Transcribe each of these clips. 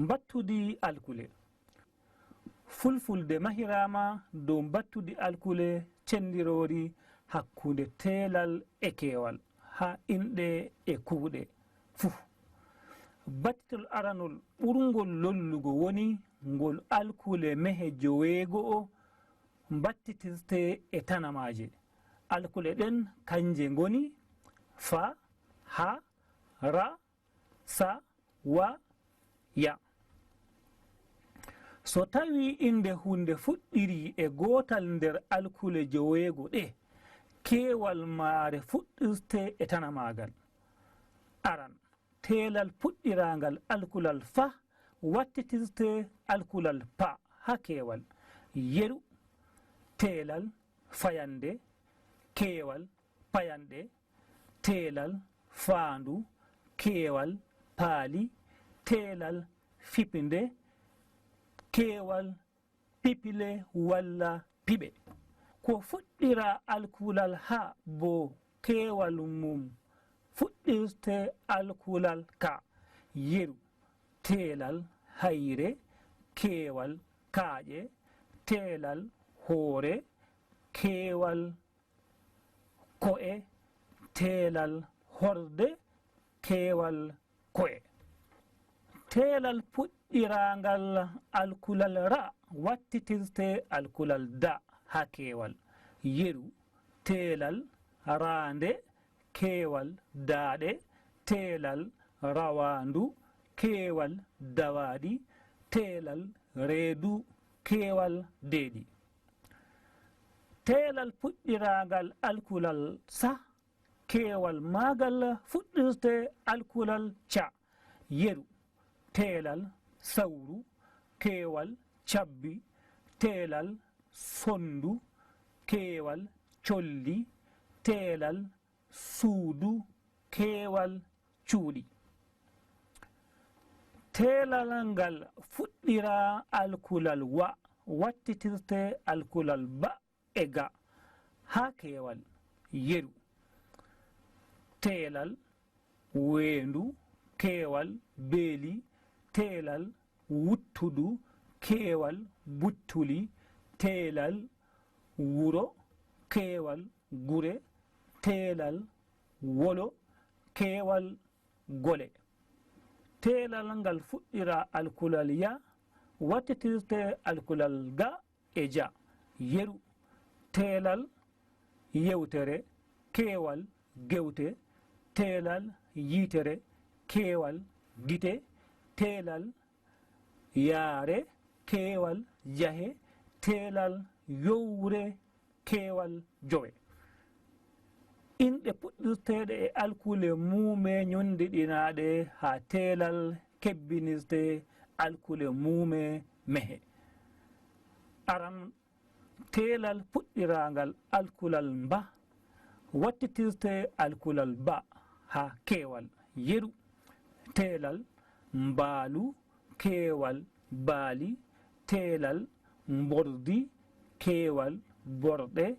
Mbattudi alkule. Fulfulde mahirama dow mbattudi alkule cendirori hakkunde teelal e keewal ha inɗe e kuuɗe fuu. Battitol aranol ɓurngol lollugo woni ngol alkule mehe joweego'o mbattitirte e tanamaje. Alkule ɗen kanje ngoni fa, ha, ra, sa, wa, ya. So tawi inde hunde fuɗɗiri e gotal nder alkule joweego ɗe, keewal maare fuɗɗirte e tanamagal. Aran teelal puɗɗirangal alkulal fa wattitirte alkulal pa ha keewal. Yeru teelal fayande, keewal payanɗe, teelal faandu, keewal paali, teelal fipinde, keewal pipile walla piɓe. Ko fuɗɗira alkulal ha bo keewal mum fuɗɗirte alkulal ka. Yeru teelal hayre, keewal kaaƴe, teelal hoore, keewal ko'e, teelal horde, keewal ko'e. Teelal puɗɗirangal alkulal ra wattitirte alkulal da ha keewal. Yeru teelal raande, keewal daaɗe, teelal rawandu, keewal dawaɗi, teelal reedu, keewal deeɗi. Teelal puɗɗirangal alkulal sa, keewal maagal fuɗɗirte alkulal ca. Yeru teelal sawru, keewal cabbi, teelal sondu, keewal colli, teelal suudu, keewal cuuɗi. Teelal ngal fuɗɗira alkulal wa wattitirte alkulal ba e ga ha keewal. Yeru teelal weendu, keewal beeli, teelal wuttudu, keewal buttuli, teelal wuro, keewal gure, teelal wolo, keewal gole. Teelal ngal fuɗɗira alkulal ya wattitirte alkulal ga e ja. Yeru teelal yewtere, keewal gewte, teelal yiitere, keewal gite, teelal yaare, keewal jahe, teelal yowre, keewal jowe. Inɗe puɗɗirteɗe e alkule muume ñondiɗinaɗe ha teelal kebbinirte alkule muume mehe. Aran teelal puɗɗirangal alkulal mba wattitirte alkulal ba ha keewal. Yeru teelal mbaalu, keewal baali, teelal mbordi, keewal borɗe,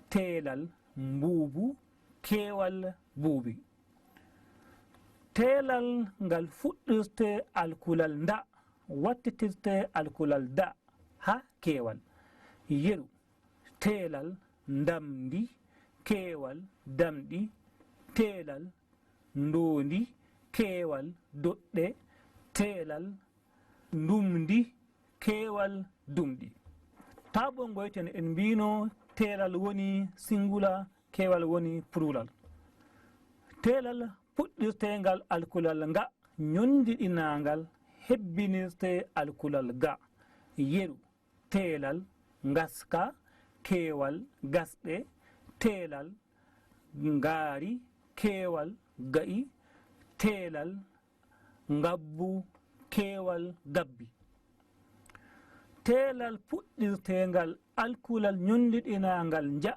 teelal mbuubu, keewal buubi. Teelal ngal fuɗɗirte alkulal nda wattitirte alkulal da ha keewal. Yeru teelal ndamdi, keewal damɗi, teelal ndondi, keewal doɗɗe, teelal ndumdi, keewal dumɗi. Taabo ngoyten en mbino teelal woni singula, keewal woni plural. Teelal puɗɗirtengal alkulal nga ñondiɗinangal hebbinirte alkulal ga. Yeru teelal ngaska, keewal gasɗe, teelal ngaari, keewal ga'i, teelal ngabbu, keewal gabbi. Teelal puɗɗirtengal alkulal ñondiɗinangal nja,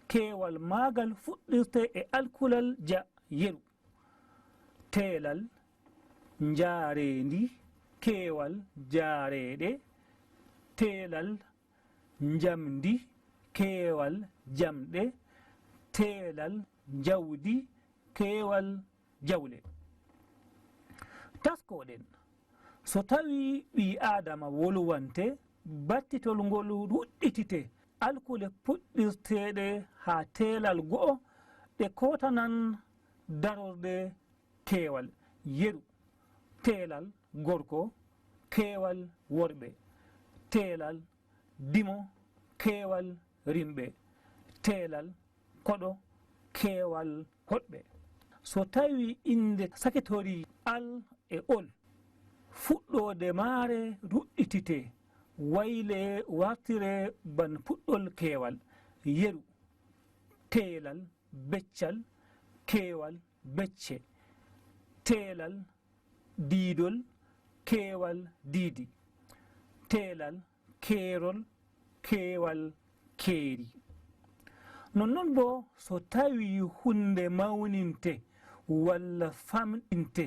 keewal maagal fuɗɗirte e alkulal ja. Yeru teelal njaarendi, keewal jaareeɗe, teelal njamdi, keewal jamɗe, teelal jawdi, keewal jawle. Taskoɗen so tawi ɓi adama wolwante battitol ngol ruɗɗitite alkule puɗɗirteɗe ha telal go'o ɗe kotanan darorde keewal yeru telal gorko keewal worɓe telal dimo keewal rimɓe telal koɗo keewal hoɗɓe so tawi inde sakitori al e ol fuɗɗode maare ruɗɗitite wayle wartire ban puɗɗol keewal yeru telal beccal keewal becce telal diidol keewal diidi telal keerol keewal keeri nonnon bo so tawi hunde mawninte walla famɗinte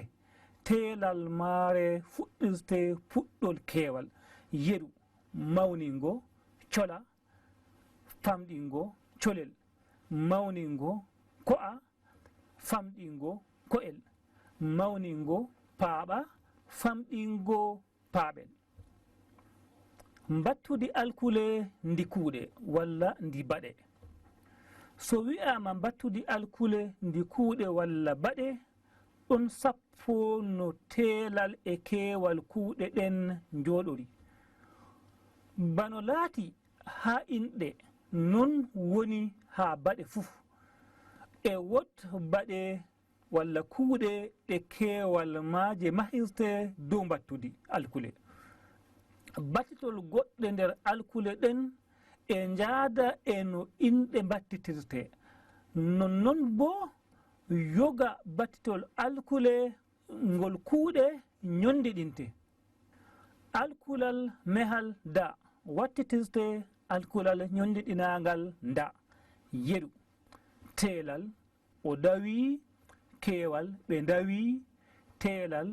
telal maare fuɗɗirte puɗɗol keewal yeru mawningo cola famɗingo colel mawningo ko'a famɗingo ko'el mawningo paaɓa famɗingo paaɓel mbattudi alkule ndi kuuɗe walla ndi baɗe so wi'ama mbattudi alkule ndi kuuɗe walla baɗe ɗon sappo no telal e keewal kuuɗe ɗen njooɗori bano laati ha inɗe non woni ha baɗe fuu e wot baɗe walla kuuɗe ɗe keewal maaje mahirte dow mbattudi alkule battitol goɗɗe nder alkule ɗen e njaada e no inɗe mbattitirte nonnon bo yoga battitol alkule ngol kuuɗe ñondiɗinte alkulal mehal da wattitirte alkulal ñondiɗinagal nda yeru telal o dawi keewal ɓe dawi telal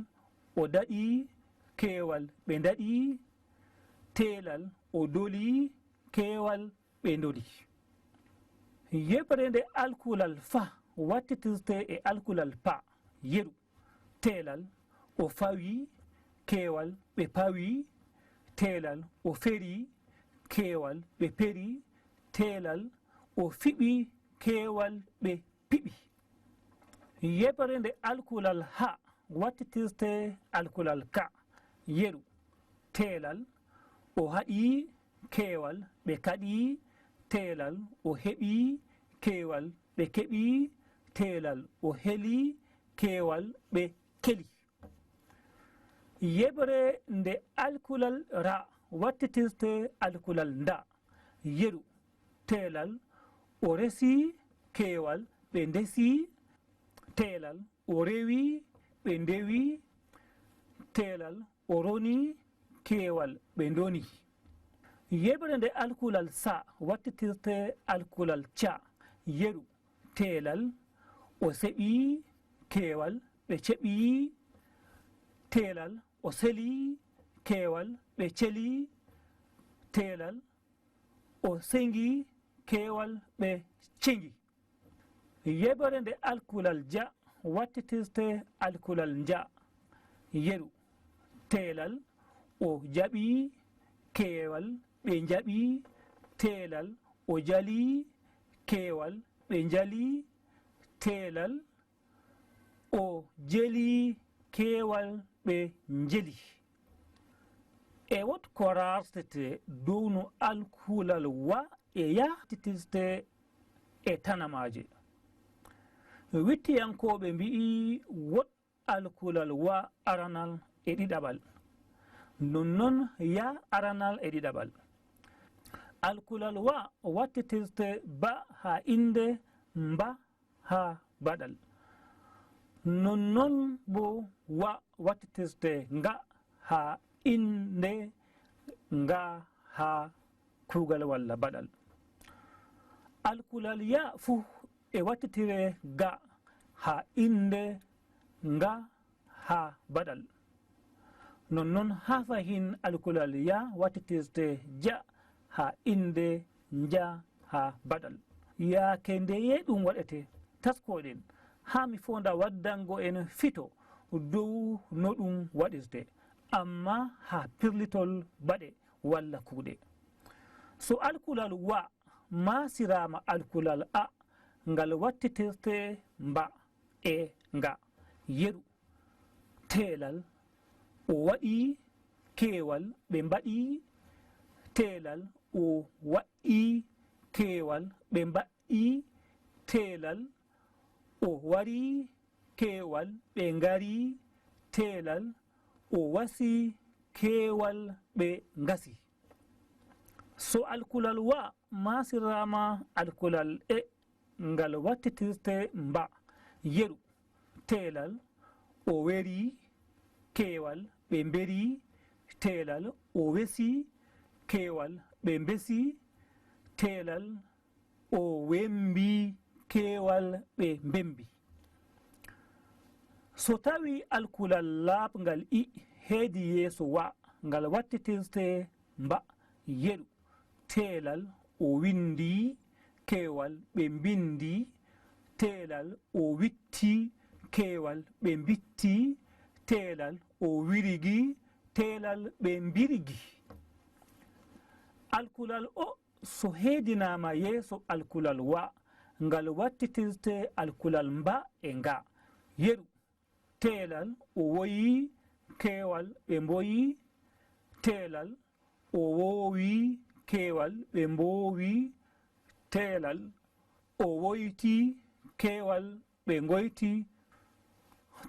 o daɗi keewal ɓe daɗi telal o doli keewal ɓe doli yeɓre nde alkulal fa wattitirte e alkulal pa yeru telal o fawi keewal ɓe pawi telal o feri keewal ɓe peri telal o fiɓi keewal ɓe piɓi yeɓre nde alkulal ha wattitirte alkulal ka yeru telal o haɗi keewal ɓe kaɗi telal o heɓi keewal ɓe keɓi telal o heli keewal ɓe keli yeɓre nde alkulal ra wattitirte alkulal nda yeru telal o resi keewal ɓe ndesi telal o rewi ɓe ndewi telal o roni keewal ɓe ndoni yeɓre nde alkulal sa wattitirte alkulal ca yeru telal o seɓi keewal ɓe ceɓi telal o seli keewal ɓe celi telal o sengi keewal ɓe cengi yeɓre nde alkulal ja wattitirte alkulal nja yeru telal o jaɓi keewal ɓe jaɓi telal o jali keewal ɓe jali telal o jeli keewal ɓe jeli e wot ko rartete dow no alkulal wa e yahtitirte e tanamaje wittiyankoɓe mbi'i wot alkulal wa aranal e ɗiɗaɓal nonnon ya aranal e ɗiɗaɓal alkulal wa wattitirte ba ha inde mba ha baɗal nonnon bo wa wattitirte nga ha inde nga ha kugal walla baɗal alkulal ya fuu e wattitire ga ha inde nga ha baɗal nonnon ha fahin alkulal ya wattitirte ja ha inde ja ha baɗal yaake ndeye ɗum waɗete taskoɗen ha mi fonda waddango en fito dow no ɗum waɗirte amma ha pirlitol baɗe walla kuuɗe. So alkulal wa masirama alkulal a ngal wattitirte mba e nga yeru telal o waɗi kewal ɓe mbaɗi telal o waɗi kewal ɓe mbaɗi telal o wari kewal ɓe ngari telal o wasi kewal ɓe ngasi. So alkulal wa masirama alkulal e ngal wattitirte mba yeru telal o weri kewal ɓe mberi telal o wesi kewal ɓe mbesi telal o wembi kewal ɓe mbembi. So tawi alkulal laɓngal i heedi yeeso wa ngal wattitirte mba yeru telal o windi kewal ɓe mbindi telal o witti kewal ɓe mbitti telal o wirigi telal ɓe mbirigi. Alkulal o so heedinama yeeso alkulal wa ngal wattitirte alkulal mba e nga yeru telal o woyi kewal ɓe mboyi telal o wowi kewal ɓe mbowi telal o woyti kewal ɓe ngoyti.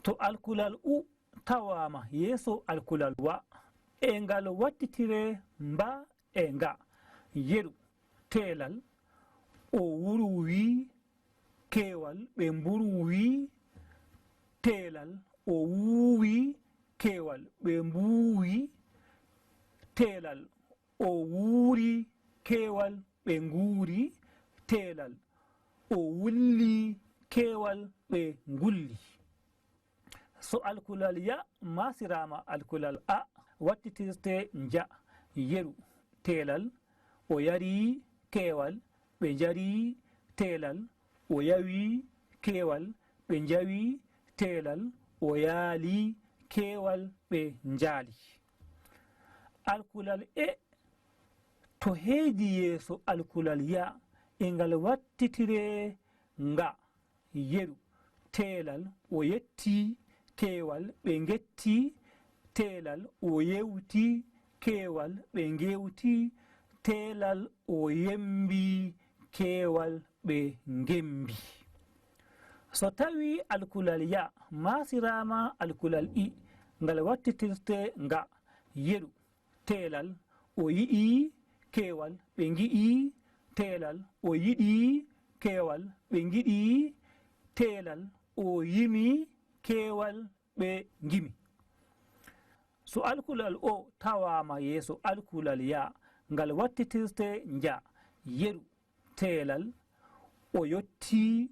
To alkulal u tawama yeeso alkulal wa e ngal wattitire mba e nga yeru telal o wurwi kewal ɓe mburwi telal o wuwi kewal ɓe mbuwi telal o wuri kewal ɓe nguri telal o wulli kewal ɓe ngulli. So alkulal ya masirama alkulal a wattitirte nja yeru telal o yari kewal ɓe njari telal o yawi kewal ɓe njawi telal o yaali kewal ɓe njaali. Alkulal e to heedi yeeso alkulal ya e ngal wattitire nga yeru telal o yetti kewal ɓe ngetti telal o yewti kewal ɓe ngewti telal o yembi kewal ɓe ngembi. So tawi alkulal ya masirama alkulal i ngal wattitirte nga yeru telal o yiɗi kewal ɓe ngiɗi telal o yiɗi kewal ɓe ngiɗi telal o yimi kewal ɓe ngimi. So alkulal o tawama yeeso alkulal ya ngal wattitirte nja yeru telal o yotti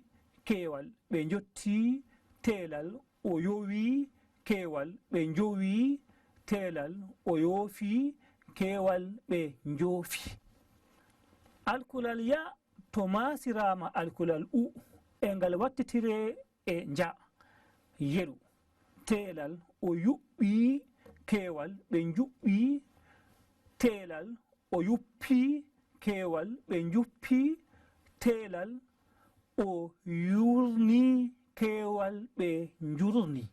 kewal ɓe jotti telal o yowi kewal ɓe jowi telal o yofi kewal ɓe njoofi. Alkulal ya to masirama alkulal u e ngal wattitire e nja yeru telal o yuɓɓi kewal ɓe juɓɓi telal o yuppi kewal ɓe juppi telal o yurni kewal ɓe njurni.